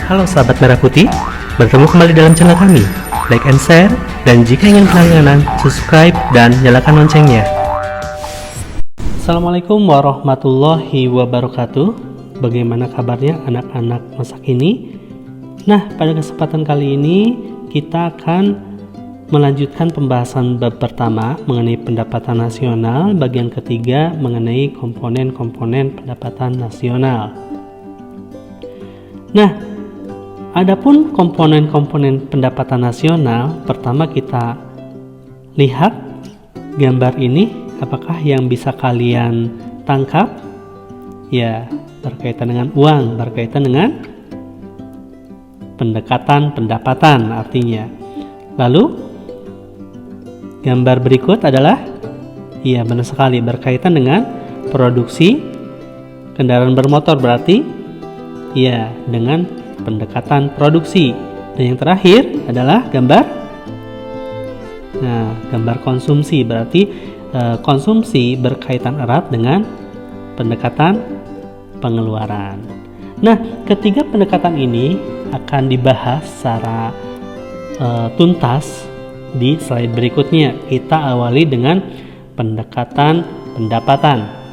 Halo sahabat Merah Putih, bertemu kembali dalam channel kami. Like and share, dan jika ingin berlangganan, subscribe dan nyalakan loncengnya. Assalamualaikum warahmatullahi wabarakatuh. Bagaimana kabarnya anak-anak masa kini? Nah, pada kesempatan kali ini kita akan melanjutkan pembahasan bab pertama mengenai pendapatan nasional, bagian ketiga mengenai komponen-komponen pendapatan nasional. Nah, adapun komponen-komponen pendapatan nasional, pertama kita lihat gambar ini, apakah yang bisa kalian tangkap? Ya, berkaitan dengan uang, berkaitan dengan pendekatan pendapatan artinya. Lalu gambar berikut adalah, iya benar sekali, berkaitan dengan produksi kendaraan bermotor, berarti iya dengan pendekatan produksi. Dan yang terakhir adalah gambar konsumsi, berarti konsumsi berkaitan erat dengan pendekatan pengeluaran. Nah, ketiga pendekatan ini akan dibahas secara tuntas di slide berikutnya. Kita awali dengan pendekatan pendapatan.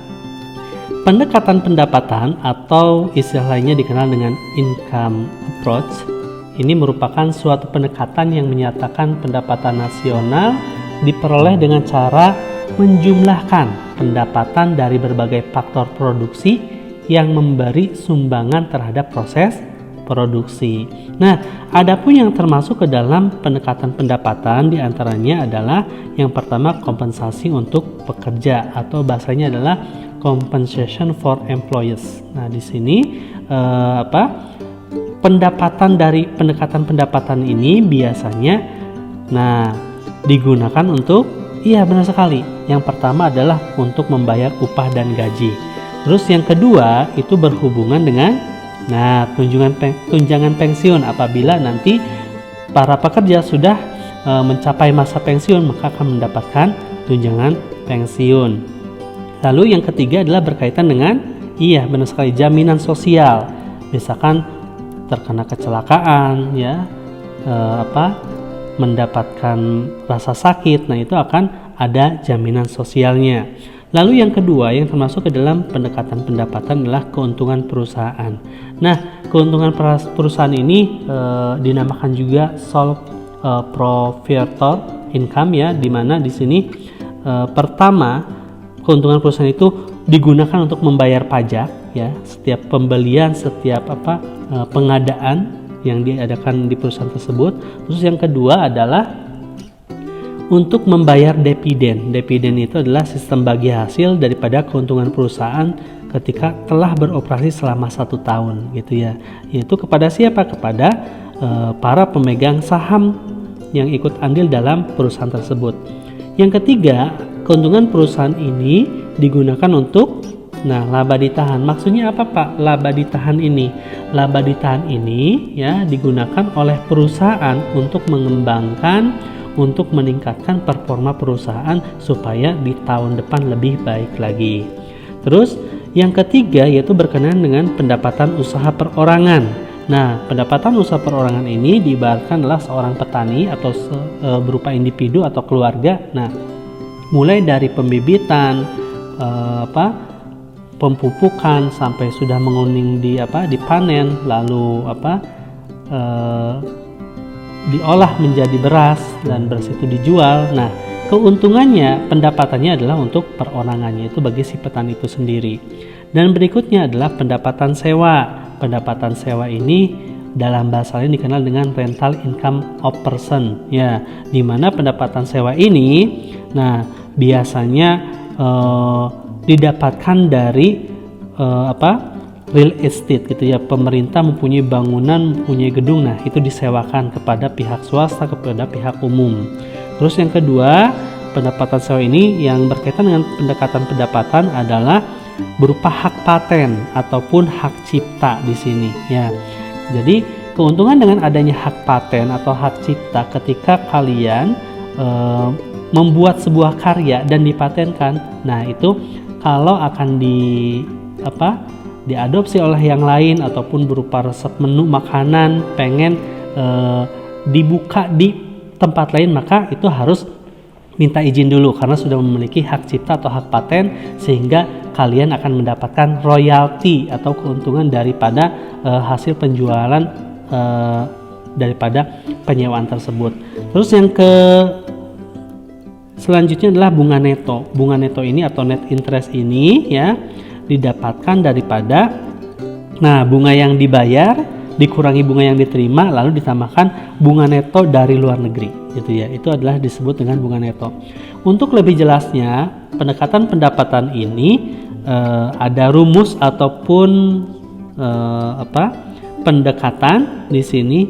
Pendekatan pendapatan atau istilah lainnya dikenal dengan income approach. Ini merupakan suatu pendekatan yang menyatakan pendapatan nasional diperoleh dengan cara menjumlahkan pendapatan dari berbagai faktor produksi yang memberi sumbangan terhadap proses produksi. Nah, adapun yang termasuk ke dalam pendekatan pendapatan diantaranya adalah yang pertama kompensasi untuk pekerja atau bahasanya adalah compensation for employees. Nah, di sini pendapatan dari pendekatan pendapatan ini biasanya digunakan untuk, iya benar sekali. Yang pertama adalah untuk membayar upah dan gaji. Terus yang kedua itu berhubungan dengan tunjangan pensiun. Apabila nanti para pekerja sudah mencapai masa pensiun, maka akan mendapatkan tunjangan pensiun. Lalu yang ketiga adalah berkaitan dengan, iya benar sekali, jaminan sosial. Misalkan terkena kecelakaan, mendapatkan rasa sakit, nah itu akan ada jaminan sosialnya. Lalu yang kedua yang termasuk ke dalam pendekatan pendapatan adalah keuntungan perusahaan. Nah, keuntungan perusahaan ini dinamakan juga sole proprietor income, ya, di mana di sini pertama keuntungan perusahaan itu digunakan untuk membayar pajak, ya, setiap pembelian, setiap pengadaan yang diadakan di perusahaan tersebut. Terus yang kedua adalah untuk membayar dividen. Dividen itu adalah sistem bagi hasil daripada keuntungan perusahaan ketika telah beroperasi selama 1 tahun, gitu ya. Yaitu kepada siapa? Kepada para pemegang saham yang ikut andil dalam perusahaan tersebut. Yang ketiga, keuntungan perusahaan ini digunakan untuk laba ditahan. Maksudnya apa, Pak? Laba ditahan ini. Laba ditahan ini ya digunakan oleh perusahaan untuk mengembangkan, untuk meningkatkan performa perusahaan supaya di tahun depan lebih baik lagi. Terus yang ketiga yaitu berkenaan dengan pendapatan usaha perorangan. Nah, pendapatan usaha perorangan ini diibaratkan adalah seorang petani atau berupa individu atau keluarga. Nah, mulai dari pembibitan, pemupukan sampai sudah menguning dipanen, lalu diolah menjadi beras dan beras itu dijual. Nah, keuntungannya, pendapatannya adalah untuk perorangannya, itu bagi si petani itu sendiri. Dan berikutnya adalah pendapatan sewa. Pendapatan sewa ini dalam bahasa lain dikenal dengan rental income of person, ya, di mana pendapatan sewa ini biasanya didapatkan dari real estate, gitu ya. Pemerintah mempunyai bangunan, mempunyai gedung, nah itu disewakan kepada pihak swasta, kepada pihak umum. Terus yang kedua, pendapatan sewa ini yang berkaitan dengan pendekatan pendapatan adalah berupa hak paten ataupun hak cipta di sini, ya. Jadi keuntungan dengan adanya hak paten atau hak cipta ketika kalian membuat sebuah karya dan dipatenkan, nah itu kalau akan diadopsi oleh yang lain ataupun berupa resep menu makanan pengen dibuka di tempat lain, maka itu harus minta izin dulu karena sudah memiliki hak cipta atau hak paten, sehingga kalian akan mendapatkan royalti atau keuntungan daripada hasil penjualan daripada penyewaan tersebut. Terus yang selanjutnya adalah bunga neto. Bunga neto ini atau net interest ini ya didapatkan daripada bunga yang dibayar dikurangi bunga yang diterima lalu ditambahkan bunga neto dari luar negeri gitu ya. Itu adalah disebut dengan bunga neto. Untuk lebih jelasnya, pendekatan pendapatan ini ada rumus ataupun pendekatan di sini.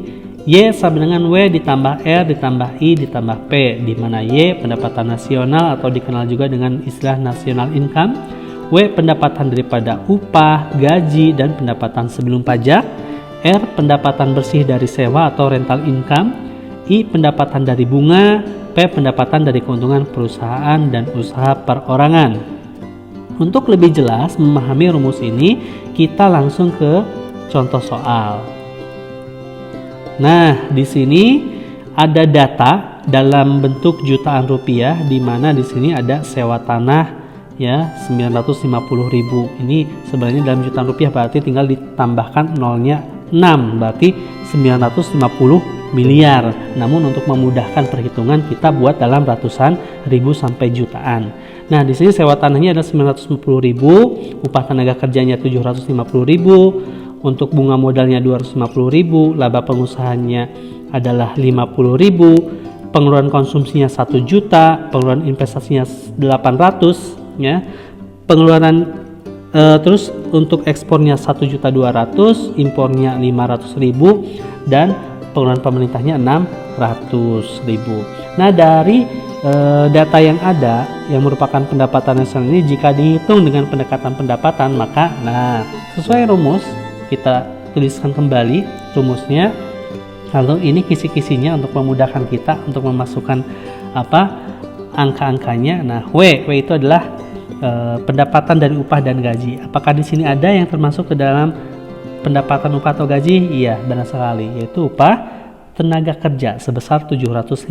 Y sama dengan W ditambah R ditambah I ditambah P, di mana Y pendapatan nasional atau dikenal juga dengan istilah national income, W pendapatan daripada upah, gaji, dan pendapatan sebelum pajak, R pendapatan bersih dari sewa atau rental income, I pendapatan dari bunga, P pendapatan dari keuntungan perusahaan dan usaha perorangan. Untuk lebih jelas memahami rumus ini, kita langsung ke contoh soal. Nah, di sini ada data dalam bentuk jutaan rupiah, di mana di sini ada sewa tanah ya 950.000. Ini sebenarnya dalam jutaan rupiah, berarti tinggal ditambahkan nolnya 6, berarti 950 miliar. Namun untuk memudahkan perhitungan kita buat dalam ratusan ribu sampai jutaan. Nah, di sini sewa tanahnya ada 950.000, upah tenaga kerjanya 750.000. Untuk bunga modalnya 250.000, laba pengusahanya adalah 50.000, pengeluaran konsumsinya 1 juta, pengeluaran investasinya 800 ya. Pengeluaran terus untuk ekspornya 1.200.000, impornya 500.000 dan pengeluaran pemerintahnya 600.000. Nah, dari data yang ada yang merupakan pendapatan nasional ini jika dihitung dengan pendekatan pendapatan, maka sesuai rumus kita tuliskan kembali rumusnya, lalu ini kisi-kisinya untuk memudahkan kita untuk memasukkan angka-angkanya. Nah, W itu adalah pendapatan dari upah dan gaji. Apakah di sini ada yang termasuk ke dalam pendapatan upah atau gaji? Iya, benar sekali, yaitu upah tenaga kerja sebesar 750.000.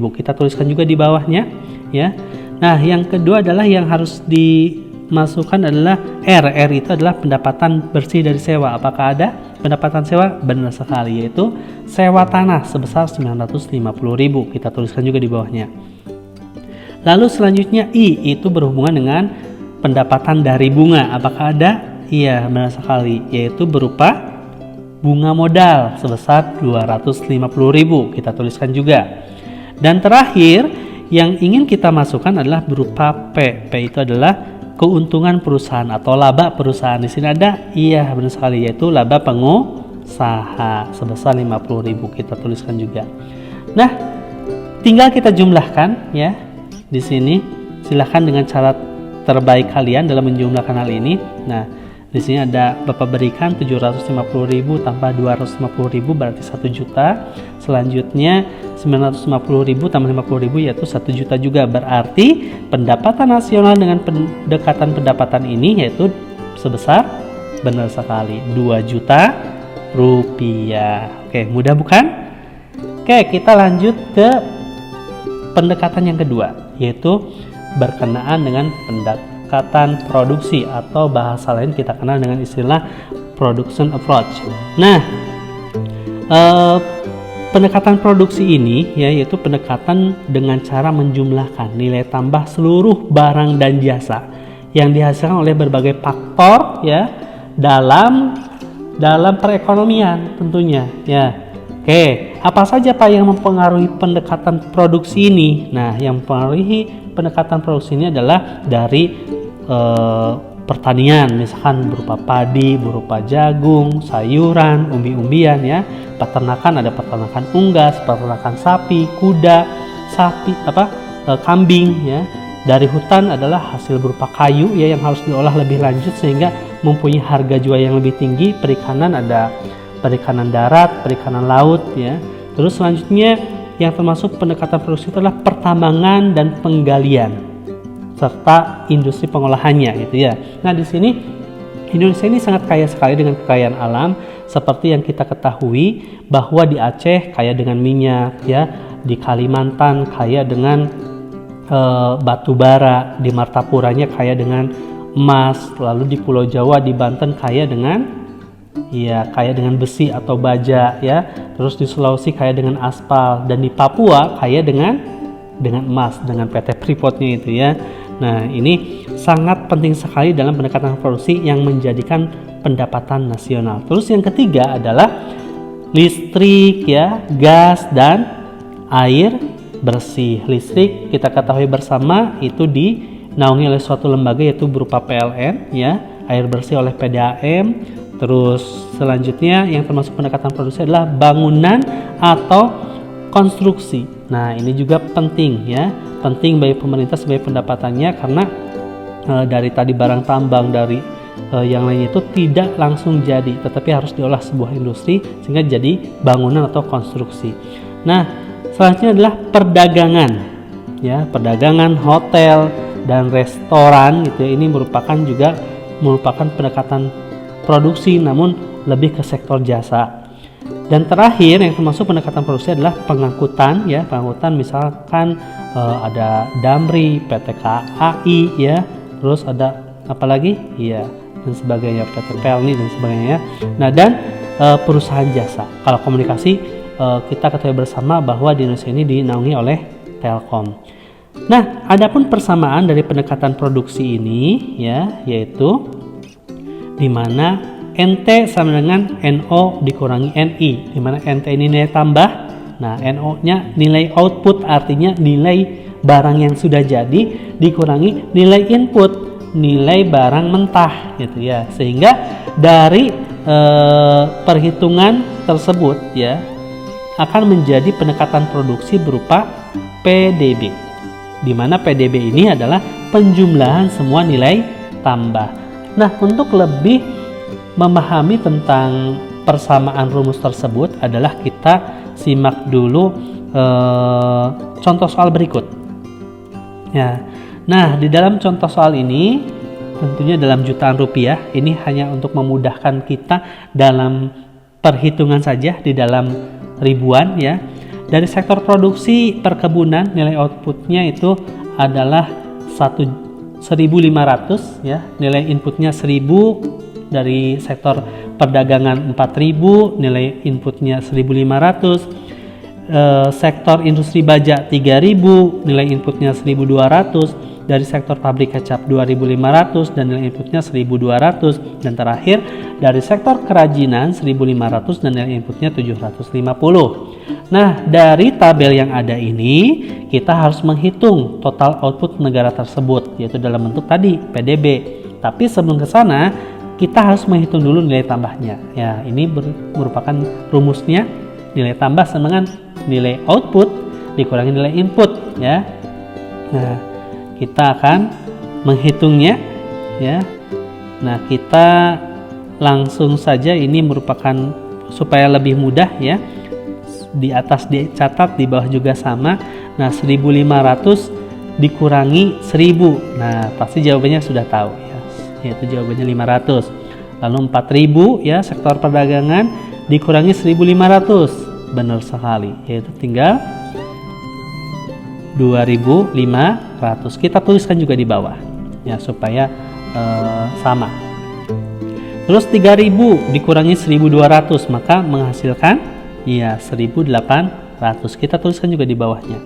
Kita tuliskan juga di bawahnya ya. Nah, yang kedua adalah yang harus dimasukkan adalah R itu adalah pendapatan bersih dari sewa. Apakah ada pendapatan sewa? Benar sekali, yaitu sewa tanah sebesar 950.000. Kita tuliskan juga di bawahnya. Lalu selanjutnya I itu berhubungan dengan pendapatan dari bunga. Apakah ada? Iya, benar sekali, yaitu berupa bunga modal sebesar 250.000. Kita tuliskan juga. Dan terakhir yang ingin kita masukkan adalah berupa P. P itu adalah keuntungan perusahaan atau laba perusahaan. Di sini ada, iya benar sekali, yaitu laba pengusaha sebesar 50.000. Kita tuliskan juga. Nah, tinggal kita jumlahkan ya. Di sini silahkan dengan cara terbaik kalian dalam menjumlahkan hal ini. Nah, di sini ada Bapak berikan 750.000 tambah 250.000 berarti 1 juta. Selanjutnya 950.000 tambah 50.000 yaitu 1 juta juga. Berarti pendapatan nasional dengan pendekatan pendapatan ini yaitu sebesar, benar sekali, 2 juta rupiah. Oke, mudah bukan? Oke, kita lanjut ke pendekatan yang kedua, yaitu berkenaan dengan pendekatan produksi atau bahasa lain kita kenal dengan istilah production approach. Nah, pendekatan produksi ini yaitu pendekatan dengan cara menjumlahkan nilai tambah seluruh barang dan jasa yang dihasilkan oleh berbagai faktor ya dalam perekonomian tentunya ya. Oke, apa saja Pak yang mempengaruhi pendekatan produksi ini? Nah, yang mempengaruhi pendekatan produksi ini adalah dari pertanian, misalkan berupa padi, berupa jagung, sayuran, umbi-umbian ya. Peternakan ada peternakan unggas, peternakan sapi, kuda, kambing ya. Dari hutan adalah hasil berupa kayu ya yang harus diolah lebih lanjut sehingga mempunyai harga jual yang lebih tinggi. Perikanan ada perikanan darat, perikanan laut ya. Terus selanjutnya yang termasuk pendekatan produksi itu adalah pertambangan dan penggalian serta industri pengolahannya gitu ya. Nah, di sini Indonesia ini sangat kaya sekali dengan kekayaan alam, seperti yang kita ketahui bahwa di Aceh kaya dengan minyak, ya, di Kalimantan kaya dengan batu bara, di Martapuranya kaya dengan emas, lalu di Pulau Jawa, di Banten kaya dengan besi atau baja, ya. Terus di Sulawesi kaya dengan aspal, dan di Papua kaya dengan emas, dengan PT Freeport-nya itu, ya. Nah, ini sangat penting sekali dalam pendekatan produksi yang menjadikan pendapatan nasional. Terus yang ketiga adalah listrik, ya, gas dan air bersih. Listrik kita ketahui bersama itu dinaungi oleh suatu lembaga yaitu berupa PLN, ya. Air bersih oleh PDAM. Terus selanjutnya yang termasuk pendekatan produksi adalah bangunan atau konstruksi. Nah, ini juga penting, ya. Penting bagi pemerintah sebagai pendapatannya, karena dari tadi barang tambang, dari yang lainnya itu tidak langsung jadi, tetapi harus diolah sebuah industri sehingga jadi bangunan atau konstruksi. Nah, selanjutnya adalah perdagangan, ya, perdagangan, hotel dan restoran gitu, ya. Ini merupakan pendekatan produksi namun lebih ke sektor jasa. Dan terakhir yang termasuk pendekatan produksi adalah pengangkutan, ya. Pengangkutan misalkan ada Damri, PT KAI, ya. Terus ada apa lagi? Ya, dan sebagainya, PT Pelni dan sebagainya. Nah, dan perusahaan jasa. Kalau komunikasi kita ketahui bersama bahwa di Indonesia ini dinaungi oleh Telkom. Nah, adapun persamaan dari pendekatan produksi ini, ya, yaitu di mana NT sama dengan NO dikurangi NI, di mana NT ini nilai tambah, nah NO-nya nilai output, artinya nilai barang yang sudah jadi dikurangi nilai input, nilai barang mentah, gitu, ya. Sehingga dari perhitungan tersebut, ya, akan menjadi pendekatan produksi berupa PDB, di mana PDB ini adalah penjumlahan semua nilai tambah. Nah, untuk lebih memahami tentang persamaan rumus tersebut adalah kita simak dulu contoh soal berikut, ya. Nah, di dalam contoh soal ini tentunya dalam jutaan rupiah, ini hanya untuk memudahkan kita dalam perhitungan saja, di dalam ribuan, ya. Dari sektor produksi perkebunan nilai outputnya itu adalah 1.500, ya, nilai inputnya 1.000. Dari sektor perdagangan 4.000, nilai inputnya 1.500. Sektor industri baja 3.000, nilai inputnya 1.200. Dari sektor pabrik kecap 2.500 dan nilai inputnya 1.200. Dan terakhir dari sektor kerajinan 1.500 dan nilai inputnya 750. Nah, dari tabel yang ada ini kita harus menghitung total output negara tersebut, yaitu dalam bentuk tadi PDB. Tapi sebelum ke sana kita harus menghitung dulu nilai tambahnya. Ya, ini merupakan rumusnya, nilai tambah sama dengan nilai output dikurangi nilai input, ya. Nah, kita akan menghitungnya, ya. Nah, kita langsung saja, ini merupakan supaya lebih mudah, ya. Di atas dicatat, di bawah juga sama. Nah, 1.500 dikurangi 1.000. Nah, pasti jawabannya sudah tahu, ya. Yaitu jawabannya 500. Lalu 4.000, ya, sektor perdagangan dikurangi 1.500. Benar sekali, yaitu tinggal 2.500. Kita tuliskan juga di bawah, ya, supaya sama. Terus 3.000 dikurangi 1.200, maka menghasilkan, ya, 1.800. Kita tuliskan juga di bawahnya.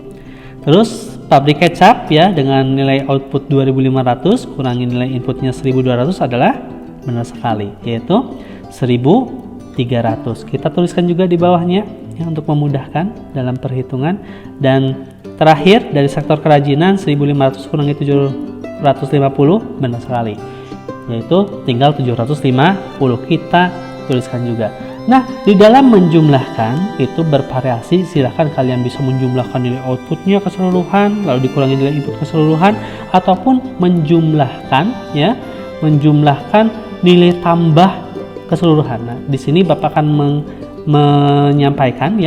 Terus pabrik kecap, ya, dengan nilai output 2.500 kurangi nilai inputnya 1.200 adalah benar sekali, yaitu 1.300. Kita tuliskan juga di bawahnya, ya, untuk memudahkan dalam perhitungan. Dan terakhir dari sektor kerajinan 1.500 kurangi 750, benar sekali, yaitu tinggal 750. Kita tuliskan juga. Nah, di dalam menjumlahkan itu bervariasi, silahkan kalian bisa menjumlahkan nilai outputnya keseluruhan, lalu dikurangi nilai input keseluruhan, ataupun menjumlahkan, ya, menjumlahkan nilai tambah keseluruhan. Nah, di sini Bapak akan menyampaikan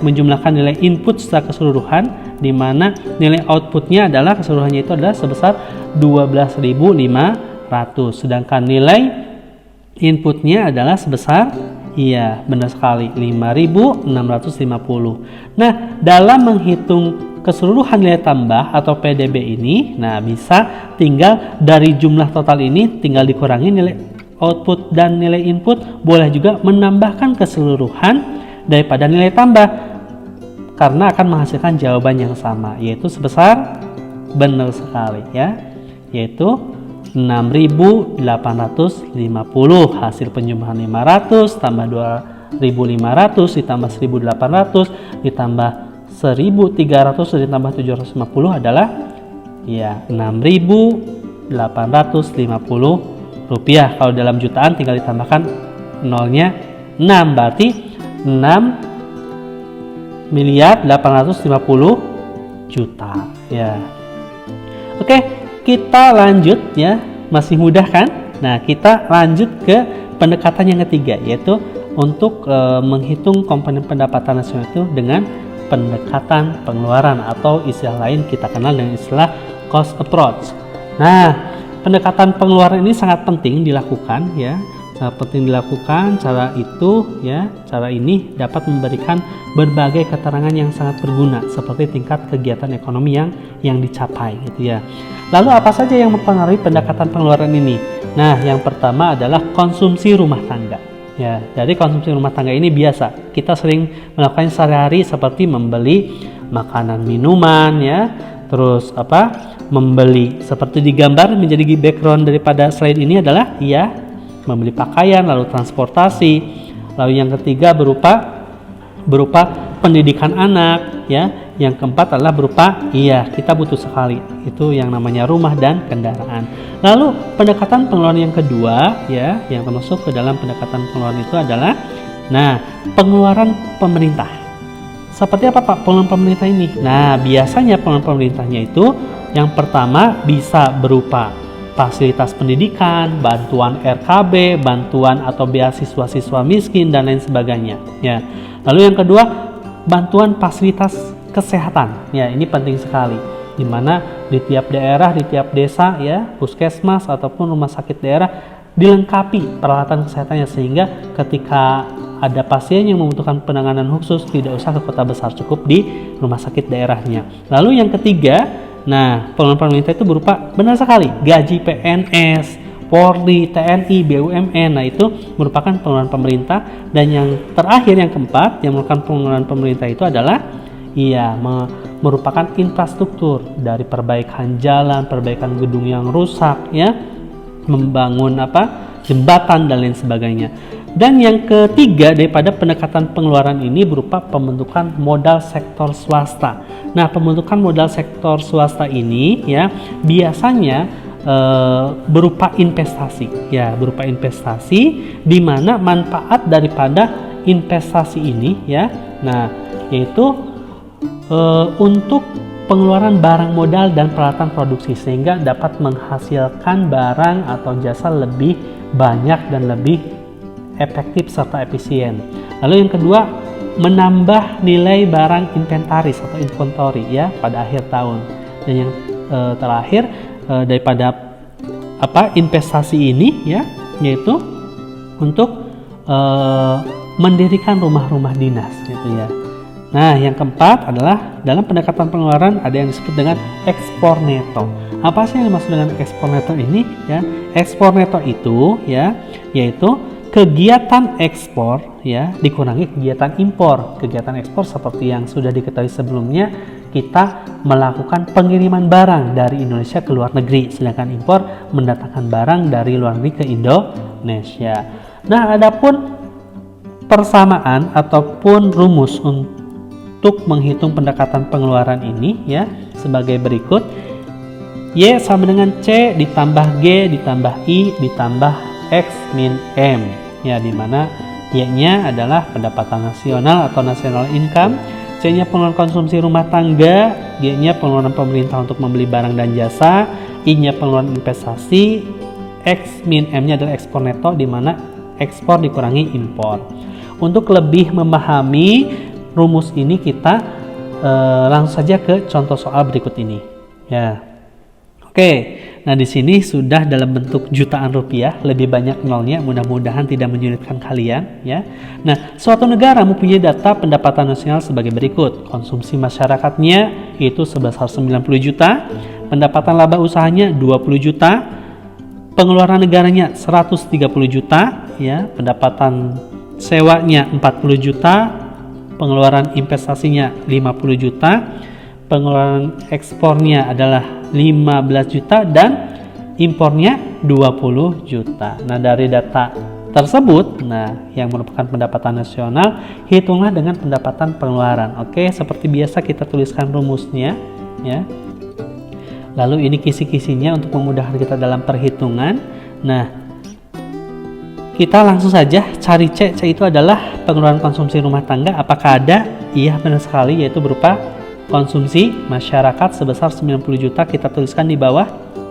menjumlahkan nilai input secara keseluruhan, di mana nilai outputnya adalah keseluruhannya itu adalah sebesar 12.500. Sedangkan nilai inputnya adalah sebesar, iya benar sekali, 5.650. Nah, dalam menghitung keseluruhan nilai tambah atau PDB ini, nah bisa tinggal dari jumlah total ini tinggal dikurangi nilai output dan nilai input, boleh juga menambahkan keseluruhan daripada nilai tambah karena akan menghasilkan jawaban yang sama, yaitu sebesar, benar sekali ya, yaitu 6.850. Hasil penjumlahan 500 tambah 2.500 ditambah 1.800 ditambah 1.300 ditambah 750 adalah ya 6.850 rupiah. Kalau dalam jutaan tinggal ditambahkan nolnya 6, berarti 6.850.000.000 ya. Oke, kita lanjut ya, masih mudah kan? Nah, kita lanjut ke pendekatan yang ketiga, yaitu untuk menghitung komponen pendapatan nasional itu dengan pendekatan pengeluaran atau istilah lain kita kenal dengan istilah cost approach. Nah, pendekatan pengeluaran ini sangat penting dilakukan ya, sangat penting dilakukan. Cara ini dapat memberikan berbagai keterangan yang sangat berguna seperti tingkat kegiatan ekonomi yang dicapai gitu ya. Lalu apa saja yang mempengaruhi pendekatan pengeluaran ini? Nah, yang pertama adalah konsumsi rumah tangga. Ya, dari konsumsi rumah tangga ini biasa kita sering melakukan sehari-hari seperti membeli makanan, minuman ya, terus membeli seperti digambar menjadi background daripada slide ini adalah ya membeli pakaian, lalu transportasi, lalu yang ketiga berupa pendidikan anak ya, yang keempat adalah berupa kita butuh sekali itu yang namanya rumah dan kendaraan. Lalu pendekatan pengeluaran yang kedua ya, yang termasuk ke dalam pendekatan pengeluaran itu adalah pengeluaran pemerintah. Seperti apa Pak pengeluaran pemerintah ini? Nah, biasanya pengeluaran pemerintahnya itu yang pertama bisa berupa fasilitas pendidikan, bantuan RKB, bantuan atau beasiswa siswa miskin dan lain sebagainya ya. Lalu yang kedua, bantuan fasilitas kesehatan. Ya, ini penting sekali. Di mana di tiap daerah, di tiap desa ya, puskesmas ataupun rumah sakit daerah dilengkapi peralatan kesehatannya sehingga ketika ada pasien yang membutuhkan penanganan khusus tidak usah ke kota besar, cukup di rumah sakit daerahnya. Lalu yang ketiga, pengeluaran pemerintah itu berupa benar sekali gaji PNS, Polri, TNI, BUMN. Nah, itu merupakan pengeluaran pemerintah. Dan yang terakhir, yang keempat, yang merupakan pengeluaran pemerintah itu adalah merupakan infrastruktur dari perbaikan jalan, perbaikan gedung yang rusak ya, membangun jembatan dan lain sebagainya. Dan yang ketiga daripada pendekatan pengeluaran ini berupa pembentukan modal sektor swasta. Nah, pembentukan modal sektor swasta ini ya biasanya berupa investasi ya, berupa investasi di mana manfaat daripada investasi ini ya, yaitu untuk pengeluaran barang modal dan peralatan produksi sehingga dapat menghasilkan barang atau jasa lebih banyak dan lebih efektif serta efisien. Lalu yang kedua, menambah nilai barang inventaris atau inventory ya pada akhir tahun. Dan yang terakhir daripada investasi ini ya, yaitu untuk mendirikan rumah-rumah dinas gitu ya. Nah, yang keempat adalah dalam pendekatan pengeluaran ada yang disebut dengan ekspor neto. Apa sih yang dimaksud dengan ekspor neto ini ya? Ekspor neto itu ya yaitu kegiatan ekspor ya dikurangi kegiatan impor. Kegiatan ekspor seperti yang sudah diketahui sebelumnya, kita melakukan pengiriman barang dari Indonesia ke luar negeri, sedangkan impor mendatangkan barang dari luar negeri ke Indonesia. Nah, adapun persamaan ataupun rumus untuk menghitung pendekatan pengeluaran ini ya sebagai berikut. Y sama dengan C ditambah G ditambah I ditambah X min M ya, dimana Y-nya adalah pendapatan nasional atau national income, C-nya pengeluaran konsumsi rumah tangga, G-nya pengeluaran pemerintah untuk membeli barang dan jasa, I-nya pengeluaran investasi, X min M-nya adalah ekspor neto, dimana ekspor dikurangi impor. Untuk lebih memahami rumus ini kita langsung saja ke contoh soal berikut ini ya. Oke, nah di sini sudah dalam bentuk jutaan rupiah, lebih banyak nolnya, mudah-mudahan tidak menyulitkan kalian ya. Nah, suatu negara mempunyai data pendapatan nasional sebagai berikut. Konsumsi masyarakatnya itu sebesar 90 juta, pendapatan laba usahanya 20 juta, pengeluaran negaranya 130 juta ya, pendapatan sewanya 40 juta, pengeluaran investasinya 50 juta, pengeluaran ekspornya adalah 15 juta dan impornya 20 juta. Nah, dari data tersebut, yang merupakan pendapatan nasional, hitunglah dengan pendapatan pengeluaran. Oke, seperti biasa kita tuliskan rumusnya ya. Lalu ini kisi-kisinya untuk memudahkan kita dalam perhitungan. Nah, kita langsung saja cari C. C itu adalah pengeluaran konsumsi rumah tangga. Apakah ada? Iya, benar sekali, yaitu berupa konsumsi masyarakat sebesar 90 juta, kita tuliskan di bawah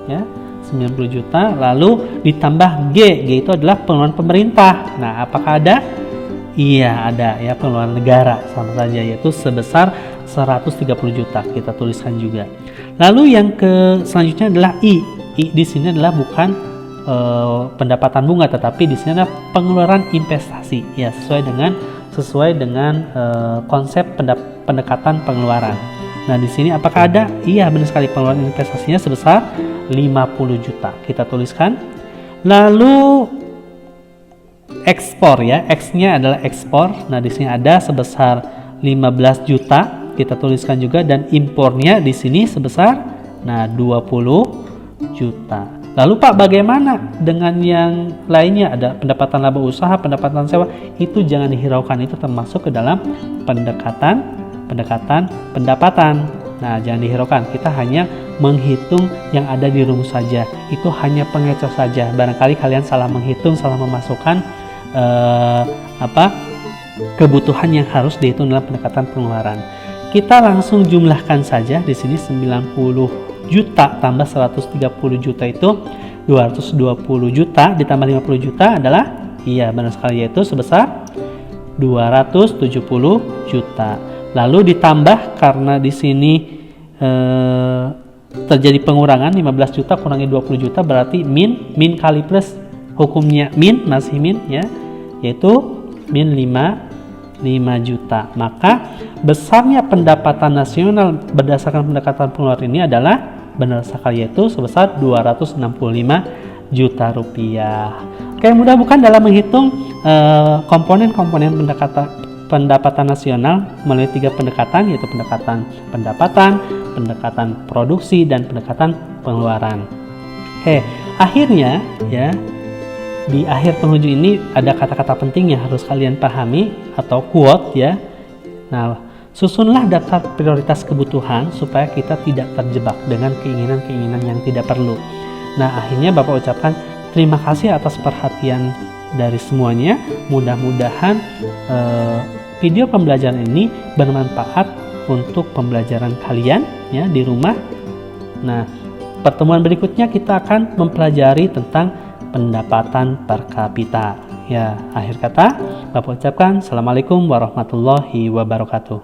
ya, 90 juta, lalu ditambah G. G itu adalah pengeluaran pemerintah. Nah, apakah ada? Iya, ada ya, pengeluaran negara sama saja, yaitu sebesar 130 juta, kita tuliskan juga. Lalu yang selanjutnya adalah I. I di sini adalah bukan pendapatan bunga, tetapi di sini adalah pengeluaran investasi ya, sesuai dengan konsep pendekatan pengeluaran. Nah, di sini apakah ada? Iya, benar sekali, pengeluaran investasinya sebesar 50 juta. Kita tuliskan. Lalu ekspor ya, X-nya adalah ekspor. Nah, di sini ada sebesar 15 juta. Kita tuliskan juga, dan impornya di sini sebesar 20 juta. Lalu Pak, bagaimana dengan yang lainnya? Ada pendapatan laba usaha, pendapatan sewa, itu jangan dihiraukan, itu termasuk ke dalam pendekatan pendapatan. Nah, jangan dihiraukan, kita hanya menghitung yang ada di rumus saja. Itu hanya pengecoh saja. Barangkali kalian salah menghitung, salah memasukkan kebutuhan yang harus dihitung dalam pendekatan pengeluaran. Kita langsung jumlahkan saja. Di sini 90 juta tambah 130 juta itu 220 juta, ditambah 50 juta adalah, iya benar sekali, yaitu sebesar 270 juta. Lalu ditambah, karena di sini terjadi pengurangan 15 juta kurangi 20 juta berarti min kali plus, hukumnya masih min ya, yaitu min 5 juta. Maka besarnya pendapatan nasional berdasarkan pendekatan pengeluaran ini adalah benar sekali, yaitu sebesar 265 juta rupiah. Oke, mudah bukan dalam menghitung komponen-komponen pendapatan nasional melalui 3 pendekatan, yaitu pendekatan pendapatan, pendekatan produksi, dan pendekatan pengeluaran. Oke, akhirnya ya, di akhir penghujung ini ada kata-kata penting yang harus kalian pahami atau quote ya. Nah, susunlah daftar prioritas kebutuhan supaya kita tidak terjebak dengan keinginan-keinginan yang tidak perlu. Nah, akhirnya Bapak ucapkan terima kasih atas perhatian dari semuanya. Mudah-mudahan video pembelajaran ini bermanfaat untuk pembelajaran kalian ya di rumah. Nah, pertemuan berikutnya kita akan mempelajari tentang pendapatan per kapita. Ya, akhir kata Bapak ucapkan Assalamualaikum warahmatullahi wabarakatuh.